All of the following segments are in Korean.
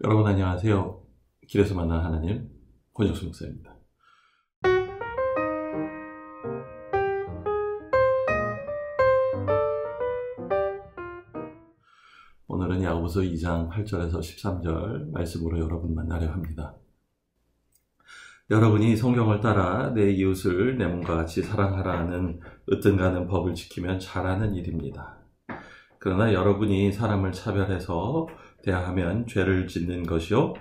여러분 안녕하세요. 길에서 만난 하나님 권혁수 목사입니다. 오늘은 야고보서 2장 8절에서 13절 말씀으로 여러분 만나려 합니다. 여러분이 성경을 따라 내 이웃을 내 몸과 같이 사랑하라는 으뜸가는 법을 지키면 잘하는 일입니다. 그러나 여러분이 사람을 차별해서 대하면 죄를 짓는 것이요,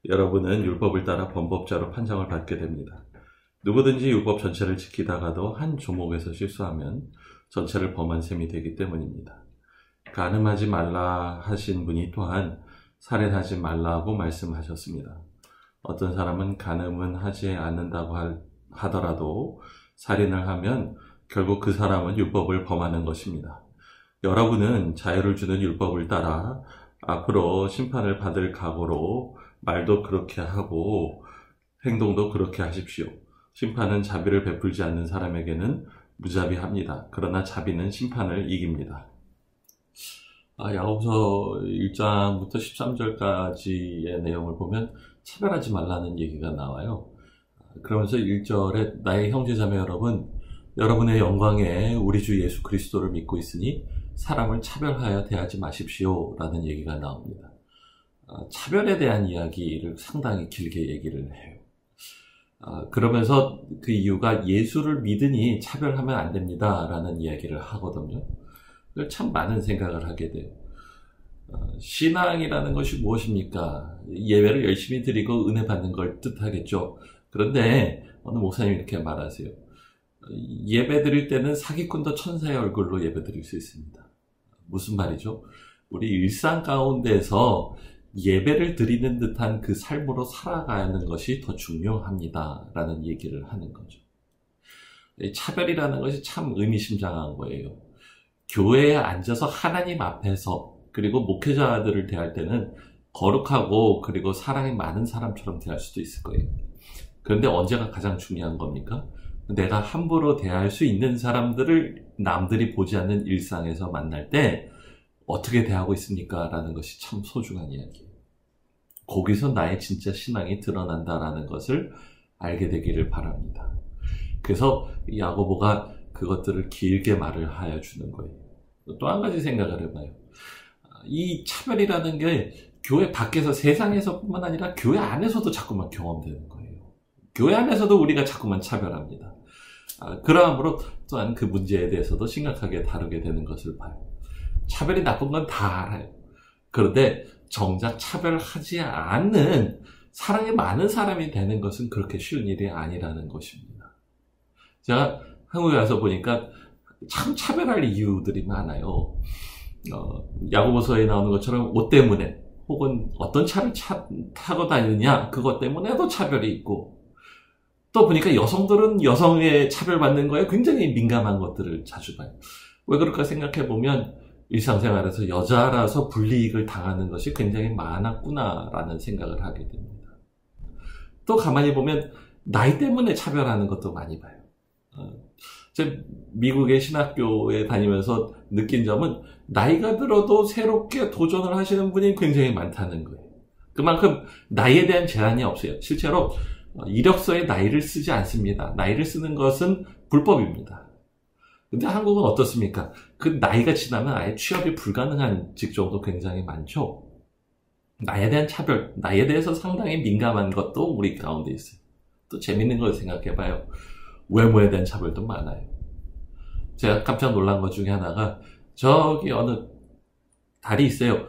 여러분은 율법을 따라 범법자로 판정을 받게 됩니다. 누구든지 율법 전체를 지키다가도 한 조목에서 실수하면 전체를 범한 셈이 되기 때문입니다. 간음하지 말라 하신 분이 또한 살인하지 말라고 말씀하셨습니다. 어떤 사람은 간음은 하지 않는다고 하더라도 살인을 하면 결국 그 사람은 율법을 범하는 것입니다. 여러분은 자유를 주는 율법을 따라 앞으로 심판을 받을 각오로 말도 그렇게 하고 행동도 그렇게 하십시오. 심판은 자비를 베풀지 않는 사람에게는 무자비합니다. 그러나 자비는 심판을 이깁니다. 야고보서 1장부터 13절까지의 내용을 보면 차별하지 말라는 얘기가 나와요. 그러면서 1절에 나의 형제자매 여러분, 여러분의 영광에 우리 주 예수 그리스도를 믿고 있으니 사람을 차별하여 대하지 마십시오 라는 얘기가 나옵니다. 차별에 대한 이야기를 상당히 길게 얘기를 해요. 그러면서 그 이유가 예수를 믿으니 차별하면 안 됩니다 라는 이야기를 하거든요. 참 많은 생각을 하게 돼요. 신앙이라는 것이 무엇입니까? 예배를 열심히 드리고 은혜 받는 걸 뜻하겠죠. 그런데 어느 목사님이 이렇게 말하세요. 예배 드릴 때는 사기꾼도 천사의 얼굴로 예배 드릴 수 있습니다. 무슨 말이죠? 우리 일상 가운데서 예배를 드리는 듯한 그 삶으로 살아가는 것이 더 중요합니다 라는 얘기를 하는 거죠. 차별이라는 것이 참 의미심장한 거예요. 교회에 앉아서 하나님 앞에서 그리고 목회자들을 대할 때는 거룩하고 그리고 사랑이 많은 사람처럼 대할 수도 있을 거예요. 그런데 언제가 가장 중요한 겁니까? 내가 함부로 대할 수 있는 사람들을 남들이 보지 않는 일상에서 만날 때 어떻게 대하고 있습니까? 라는 것이 참 소중한 이야기예요. 거기서 나의 진짜 신앙이 드러난다라는 것을 알게 되기를 바랍니다. 그래서 야고보가 그것들을 길게 말을 하여 주는 거예요. 또 한 가지 생각을 해봐요. 이 차별이라는 게 교회 밖에서 세상에서뿐만 아니라 교회 안에서도 자꾸만 경험되는 거예요. 교회 안에서도 우리가 자꾸만 차별합니다. 그러므로 또한 그 문제에 대해서도 심각하게 다루게 되는 것을 봐요. 차별이 나쁜 건 다 알아요. 그런데 정작 차별하지 않는 사랑이 많은 사람이 되는 것은 그렇게 쉬운 일이 아니라는 것입니다. 제가 한국에 와서 보니까 참 차별할 이유들이 많아요. 야고보서에 나오는 것처럼 옷 때문에 혹은 어떤 차를 타고 다니느냐 그것 때문에도 차별이 있고, 또 보니까 여성들은 여성의 차별받는 거에 굉장히 민감한 것들을 자주 봐요. 왜 그럴까 생각해보면 일상생활에서 여자라서 불이익을 당하는 것이 굉장히 많았구나라는 생각을 하게 됩니다. 또 가만히 보면 나이 때문에 차별하는 것도 많이 봐요. 제가 미국의 신학교에 다니면서 느낀 점은 나이가 들어도 새롭게 도전을 하시는 분이 굉장히 많다는 거예요. 그만큼 나이에 대한 제한이 없어요. 실제로 이력서에 나이를 쓰지 않습니다. 나이를 쓰는 것은 불법입니다. 근데 한국은 어떻습니까? 그 나이가 지나면 아예 취업이 불가능한 직종도 굉장히 많죠. 나이에 대한 차별, 나이에 대해서 상당히 민감한 것도 우리 가운데 있어요. 또 재밌는 걸 생각해봐요. 외모에 대한 차별도 많아요. 제가 깜짝 놀란 것 중에 하나가 저기 어느 다리 있어요.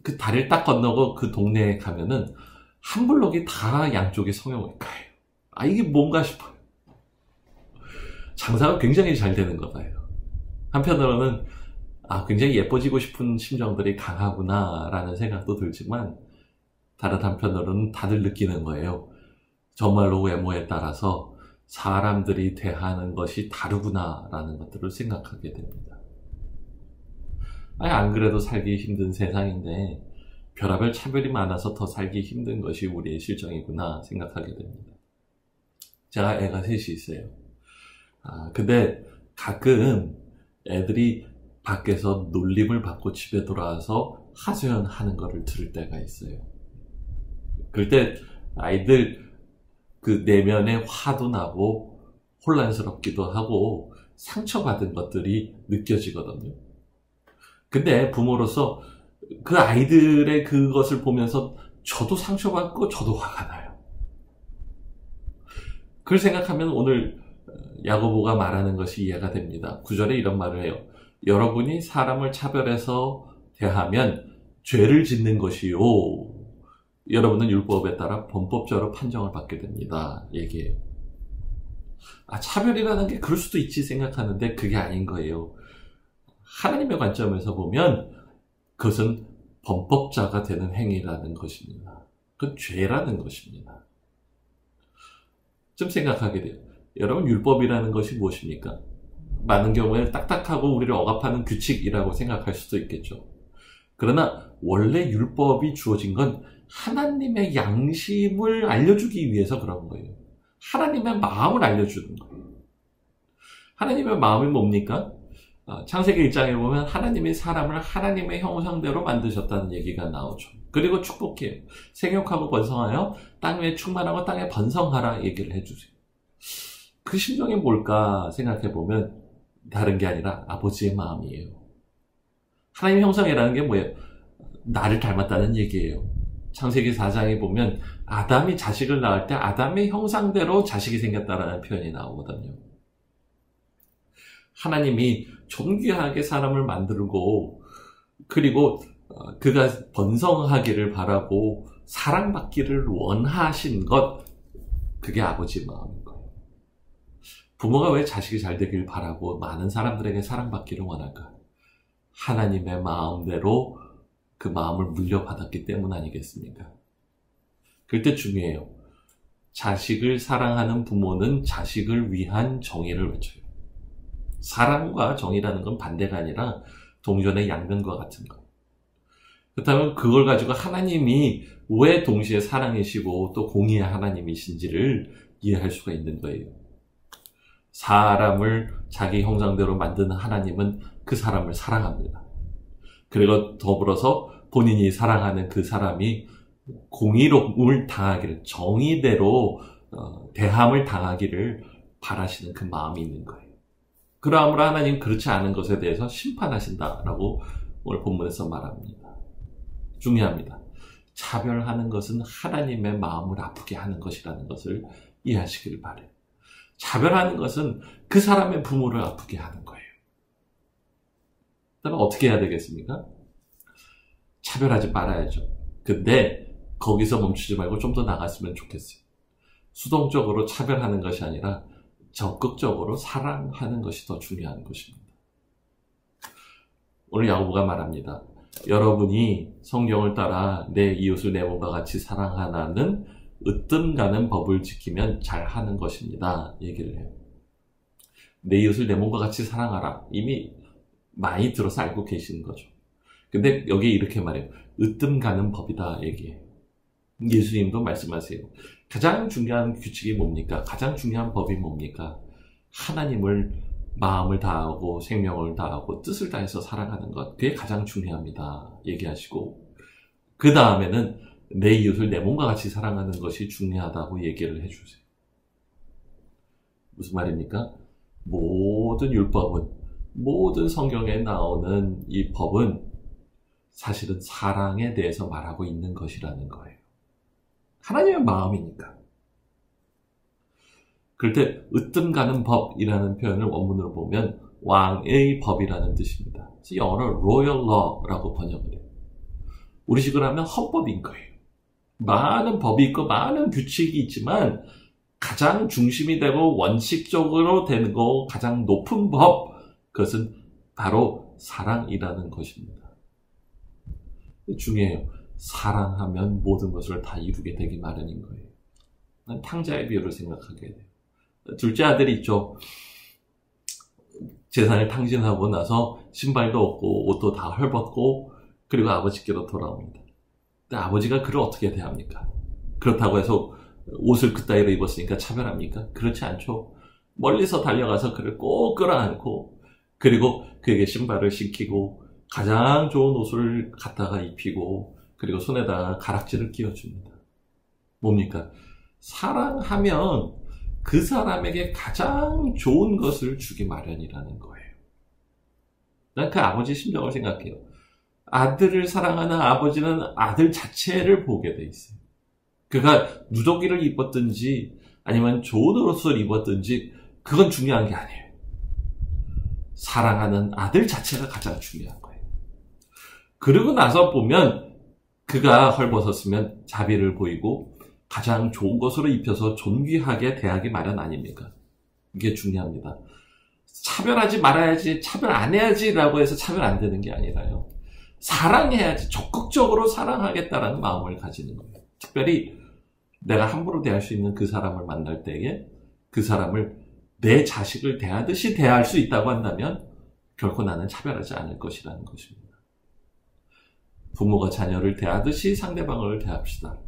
그 다리를 딱 건너고 그 동네에 가면은 한 블록이 다 양쪽에 성형외과예요. 이게 뭔가 싶어요. 장사가 굉장히 잘 되는 거 봐요. 한편으로는 굉장히 예뻐지고 싶은 심정들이 강하구나 라는 생각도 들지만, 다른 한편으로는 다들 느끼는 거예요. 정말로 외모에 따라서 사람들이 대하는 것이 다르구나 라는 것들을 생각하게 됩니다. 안 그래도 살기 힘든 세상인데 별의별 차별이 많아서 더 살기 힘든 것이 우리의 실정이구나 생각하게 됩니다. 제가 애가 셋이 있어요. 근데 가끔 애들이 밖에서 놀림을 받고 집에 돌아와서 하소연하는 거를 들을 때가 있어요. 그럴 때 아이들 그 내면에 화도 나고 혼란스럽기도 하고 상처받은 것들이 느껴지거든요. 근데 부모로서 그 아이들의 그것을 보면서 저도 상처받고 저도 화가 나요. 그걸 생각하면 오늘 야고보가 말하는 것이 이해가 됩니다. 9절에 이런 말을 해요. 여러분이 사람을 차별해서 대하면 죄를 짓는 것이요. 여러분은 율법에 따라 범법자로 판정을 받게 됩니다. 얘기해요. 차별이라는 게 그럴 수도 있지 생각하는데 그게 아닌 거예요. 하나님의 관점에서 보면 그것은 범법자가 되는 행위라는 것입니다. 그건 죄라는 것입니다. 좀 생각하게 돼요. 여러분, 율법이라는 것이 무엇입니까? 많은 경우에 딱딱하고 우리를 억압하는 규칙이라고 생각할 수도 있겠죠. 그러나 원래 율법이 주어진 건 하나님의 양심을 알려주기 위해서 그런 거예요. 하나님의 마음을 알려주는 거예요. 하나님의 마음이 뭡니까? 창세기 1장에 보면 하나님이 사람을 하나님의 형상대로 만드셨다는 얘기가 나오죠. 그리고 축복해요. 생육하고 번성하여 땅 위에 충만하고 땅에 번성하라 얘기를 해주세요. 그 심정이 뭘까 생각해보면 다른 게 아니라 아버지의 마음이에요. 하나님의 형상이라는 게 뭐예요? 나를 닮았다는 얘기예요. 창세기 4장에 보면 아담이 자식을 낳을 때 아담의 형상대로 자식이 생겼다라는 표현이 나오거든요. 하나님이 존귀하게 사람을 만들고 그리고 그가 번성하기를 바라고 사랑받기를 원하신 것, 그게 아버지의 마음인 거예요. 부모가 왜 자식이 잘 되길 바라고 많은 사람들에게 사랑받기를 원할까? 하나님의 마음대로 그 마음을 물려받았기 때문 아니겠습니까? 그럴 때 중요해요. 자식을 사랑하는 부모는 자식을 위한 정의를 외쳐요. 사랑과 정의라는 건 반대가 아니라 동전의 양면과 같은 거. 그렇다면 그걸 가지고 하나님이 왜 동시에 사랑이시고 또 공의의 하나님이신지를 이해할 수가 있는 거예요. 사람을 자기 형상대로 만드는 하나님은 그 사람을 사랑합니다. 그리고 더불어서 본인이 사랑하는 그 사람이 공의로움을 당하기를, 정의대로 대함을 당하기를 바라시는 그 마음이 있는 거예요. 그러므로 하나님 그렇지 않은 것에 대해서 심판하신다라고 오늘 본문에서 말합니다. 중요합니다. 차별하는 것은 하나님의 마음을 아프게 하는 것이라는 것을 이해하시기를 바라요. 차별하는 것은 그 사람의 부모를 아프게 하는 거예요. 그러면 어떻게 해야 되겠습니까? 차별하지 말아야죠. 근데 거기서 멈추지 말고 좀 더 나갔으면 좋겠어요. 수동적으로 차별하는 것이 아니라 적극적으로 사랑하는 것이 더 중요한 것입니다. 오늘 야고보가 말합니다. 여러분이 성경을 따라 내 이웃을 내 몸과 같이 사랑하라는 으뜸가는 법을 지키면 잘하는 것입니다. 얘기를 해요. 내 이웃을 내 몸과 같이 사랑하라. 이미 많이 들어서 알고 계시는 거죠. 근데 여기 이렇게 말해요. 으뜸가는 법이다 얘기해요. 예수님도 말씀하세요. 가장 중요한 규칙이 뭡니까? 가장 중요한 법이 뭡니까? 하나님을 마음을 다하고 생명을 다하고 뜻을 다해서 사랑하는 것, 그게 가장 중요합니다 얘기하시고, 그 다음에는 내 이웃을 내 몸과 같이 사랑하는 것이 중요하다고 얘기를 해주세요. 무슨 말입니까? 모든 율법은, 모든 성경에 나오는 이 법은 사실은 사랑에 대해서 말하고 있는 것이라는 거예요. 하나님의 마음이니까. 그럴 때 으뜸가는 법이라는 표현을 원문으로 보면 왕의 법이라는 뜻입니다. 그래서 영어로 royal law라고 번역을 해요. 우리식으로 하면 헌법인 거예요. 많은 법이 있고 많은 규칙이 있지만 가장 중심이 되고 원칙적으로 되는 거, 가장 높은 법, 그것은 바로 사랑이라는 것입니다. 중요해요. 사랑하면 모든 것을 다 이루게 되기 마련인 거예요. 난 탕자의 비유를 생각하게 돼요. 둘째 아들이 있죠. 재산을 탕진하고 나서 신발도 없고 옷도 다 헐벗고 그리고 아버지께로 돌아옵니다. 근데 아버지가 그를 어떻게 대합니까? 그렇다고 해서 옷을 그따위로 입었으니까 차별합니까? 그렇지 않죠. 멀리서 달려가서 그를 꼭 끌어안고 그리고 그에게 신발을 신기고 가장 좋은 옷을 갖다가 입히고 그리고 손에다가 가락지를 끼워줍니다. 뭡니까? 사랑하면 그 사람에게 가장 좋은 것을 주기 마련이라는 거예요. 난 그 아버지 심정을 생각해요. 아들을 사랑하는 아버지는 아들 자체를 보게 돼 있어요. 그가 누더기를 입었든지 아니면 좋은 옷을 입었든지 그건 중요한 게 아니에요. 사랑하는 아들 자체가 가장 중요한 거예요. 그러고 나서 보면 그가 헐벗었으면 자비를 보이고 가장 좋은 것으로 입혀서 존귀하게 대하기 마련 아닙니까? 이게 중요합니다. 차별하지 말아야지, 차별 안 해야지라고 해서 차별 안 되는 게 아니라요. 사랑해야지, 적극적으로 사랑하겠다라는 마음을 가지는 거예요. 특별히 내가 함부로 대할 수 있는 그 사람을 만날 때에 그 사람을 내 자식을 대하듯이 대할 수 있다고 한다면 결코 나는 차별하지 않을 것이라는 것입니다. 부모가 자녀를 대하듯이 상대방을 대합시다.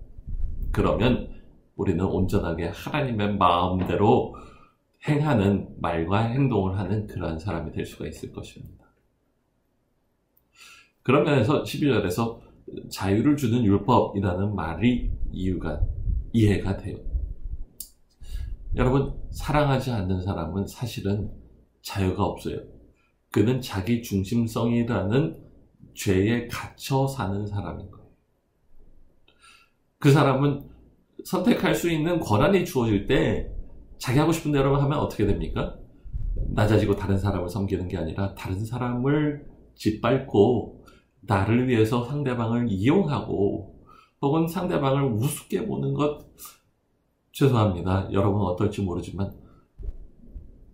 그러면 우리는 온전하게 하나님의 마음대로 행하는 말과 행동을 하는 그러한 사람이 될 수가 있을 것입니다. 그런 면에서 12절에서 자유를 주는 율법이라는 말이 이해가 돼요. 여러분, 사랑하지 않는 사람은 사실은 자유가 없어요. 그는 자기 중심성이라는 죄에 갇혀 사는 사람인 거예요. 그 사람은 선택할 수 있는 권한이 주어질 때 자기 하고 싶은 대로 하면 어떻게 됩니까? 낮아지고 다른 사람을 섬기는 게 아니라 다른 사람을 짓밟고 나를 위해서 상대방을 이용하고 혹은 상대방을 우습게 보는 것, 죄송합니다. 여러분 어떨지 모르지만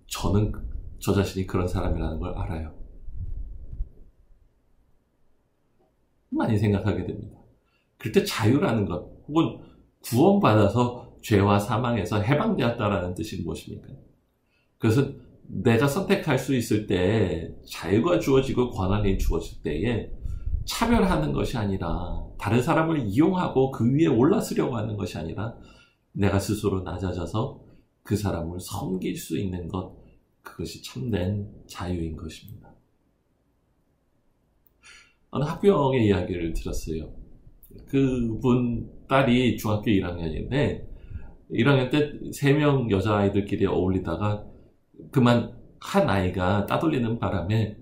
저는 저 자신이 그런 사람이라는 걸 알아요. 많이 생각하게 됩니다. 그럴 때 자유라는 것 혹은 구원받아서 죄와 사망에서 해방되었다라는 뜻이 무엇입니까? 그것은 내가 선택할 수 있을 때 자유가 주어지고 권한이 주어질 때에 차별하는 것이 아니라 다른 사람을 이용하고 그 위에 올라서려고 하는 것이 아니라 내가 스스로 낮아져서 그 사람을 섬길 수 있는 것, 그것이 참된 자유인 것입니다. 어느 학부형의 이야기를 들었어요. 그분 딸이 중학교 1학년인데 1학년 때 3명 여자아이들끼리 어울리다가 그만 한 아이가 따돌리는 바람에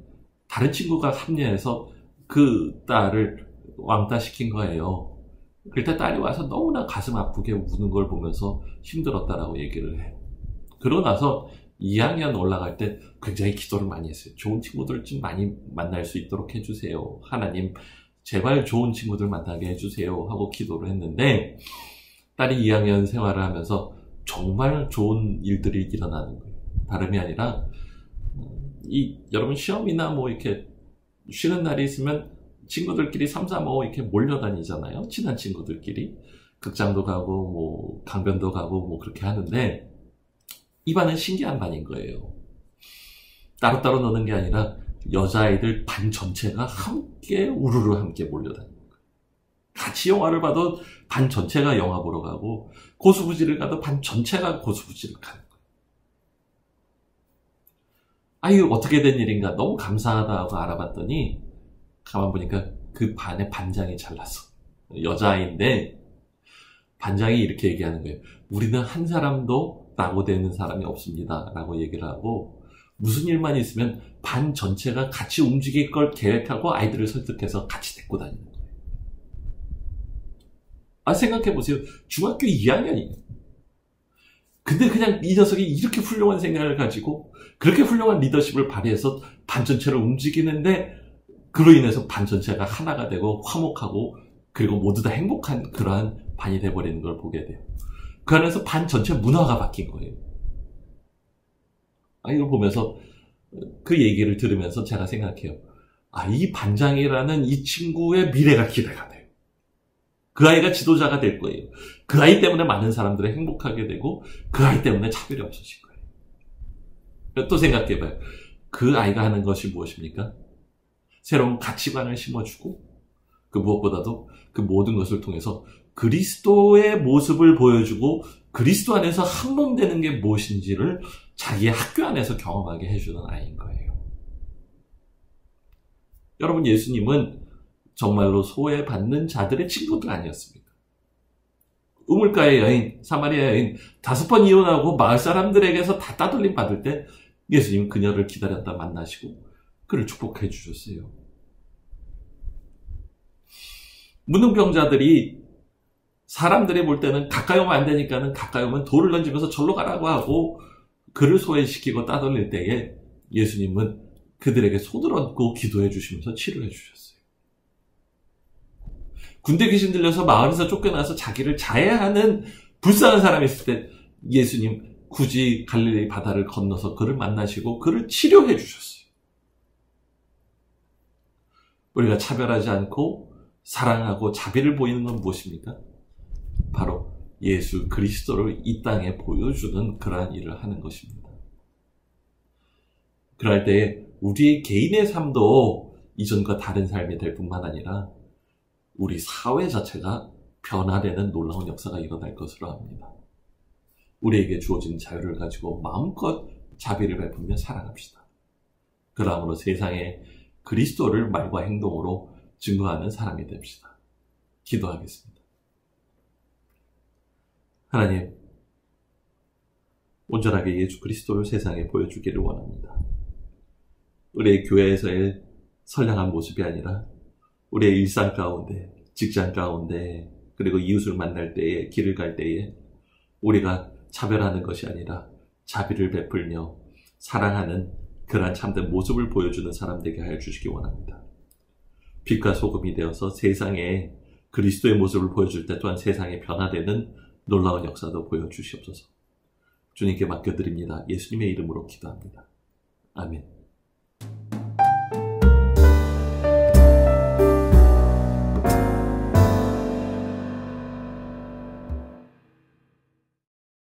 다른 친구가 합류해서 그 딸을 왕따시킨 거예요. 그때 딸이 와서 너무나 가슴 아프게 우는 걸 보면서 힘들었다라고 얘기를 해요. 그러고 나서 2학년 올라갈 때 굉장히 기도를 많이 했어요. 좋은 친구들 좀 많이 만날 수 있도록 해주세요. 하나님 제발 좋은 친구들 만나게 해주세요 하고 기도를 했는데 딸이 2학년 생활을 하면서 정말 좋은 일들이 일어나는 거예요. 다름이 아니라 여러분 시험이나 뭐 이렇게 쉬는 날이 있으면 친구들끼리 3, 4, 5 이렇게 몰려다니잖아요. 친한 친구들끼리 극장도 가고 뭐 강변도 가고 뭐 그렇게 하는데 이 반은 신기한 반인 거예요. 따로따로 노는 게 아니라 여자아이들 반 전체가 함께 우르르 함께 몰려다니는 거예요. 같이 영화를 봐도 반 전체가 영화 보러 가고 고수부지를 가도 반 전체가 고수부지를 가는 거예요. 아유 어떻게 된 일인가 너무 감사하다 하고 알아봤더니 가만 보니까 그 반의 반장이 잘났어. 여자아이인데 반장이 이렇게 얘기하는 거예요. 우리는 한 사람도 낙오되는 사람이 없습니다 라고 얘기를 하고 무슨 일만 있으면 반 전체가 같이 움직일 걸 계획하고 아이들을 설득해서 같이 데리고 다니는 거예요. 생각해보세요. 중학교 2학년이에요. 근데 그냥 이 녀석이 이렇게 훌륭한 생각을 가지고 그렇게 훌륭한 리더십을 발휘해서 반 전체를 움직이는데 그로 인해서 반 전체가 하나가 되고 화목하고 그리고 모두 다 행복한 그러한 반이 돼버리는 걸 보게 돼요. 그 안에서 반 전체 문화가 바뀐 거예요. 이걸 보면서 그 얘기를 들으면서 제가 생각해요. 이 반장이라는 이 친구의 미래가 기대가 돼요. 그 아이가 지도자가 될 거예요. 그 아이 때문에 많은 사람들이 행복하게 되고 그 아이 때문에 차별이 없어질 거예요. 또 생각해봐요. 그 아이가 하는 것이 무엇입니까? 새로운 가치관을 심어주고 그 무엇보다도 그 모든 것을 통해서 그리스도의 모습을 보여주고 그리스도 안에서 한 몸 되는 게 무엇인지를 자기의 학교 안에서 경험하게 해주는 아이인 거예요. 여러분 예수님은 정말로 소외받는 자들의 친구들 아니었습니까? 우물가의 여인, 사마리아 여인 5번 이혼하고 마을 사람들에게서 다 따돌림 받을 때 예수님 그녀를 기다렸다 만나시고 그를 축복해 주셨어요. 문둥병자들이 사람들이 볼 때는 가까이 오면 안 되니까는 가까이 오면 돌을 던지면서 절로 가라고 하고 그를 소외시키고 따돌릴 때에 예수님은 그들에게 손을 얹고 기도해 주시면서 치료해 주셨어요. 군대 귀신 들려서 마을에서 쫓겨나서 자기를 자해하는 불쌍한 사람이 있을 때 예수님 굳이 갈릴리 바다를 건너서 그를 만나시고 그를 치료해 주셨어요. 우리가 차별하지 않고 사랑하고 자비를 보이는 건 무엇입니까? 바로 예수 그리스도를 이 땅에 보여주는 그러한 일을 하는 것입니다. 그럴 때에 우리의 개인의 삶도 이전과 다른 삶이 될 뿐만 아니라 우리 사회 자체가 변화되는 놀라운 역사가 일어날 것으로 합니다. 우리에게 주어진 자유를 가지고 마음껏 자비를 베풀며 살아갑시다. 그러므로 세상에 그리스도를 말과 행동으로 증거하는 사람이 됩시다. 기도하겠습니다. 하나님, 온전하게 예수 그리스도를 세상에 보여주기를 원합니다. 우리의 교회에서의 선량한 모습이 아니라 우리의 일상 가운데, 직장 가운데, 그리고 이웃을 만날 때에, 길을 갈 때에 우리가 차별하는 것이 아니라 자비를 베풀며 사랑하는 그러한 참된 모습을 보여주는 사람 되게 하여 주시기 원합니다. 빛과 소금이 되어서 세상에 그리스도의 모습을 보여줄 때 또한 세상에 변화되는 놀라운 역사도 보여주시옵소서. 주님께 맡겨드립니다. 예수님의 이름으로 기도합니다. 아멘.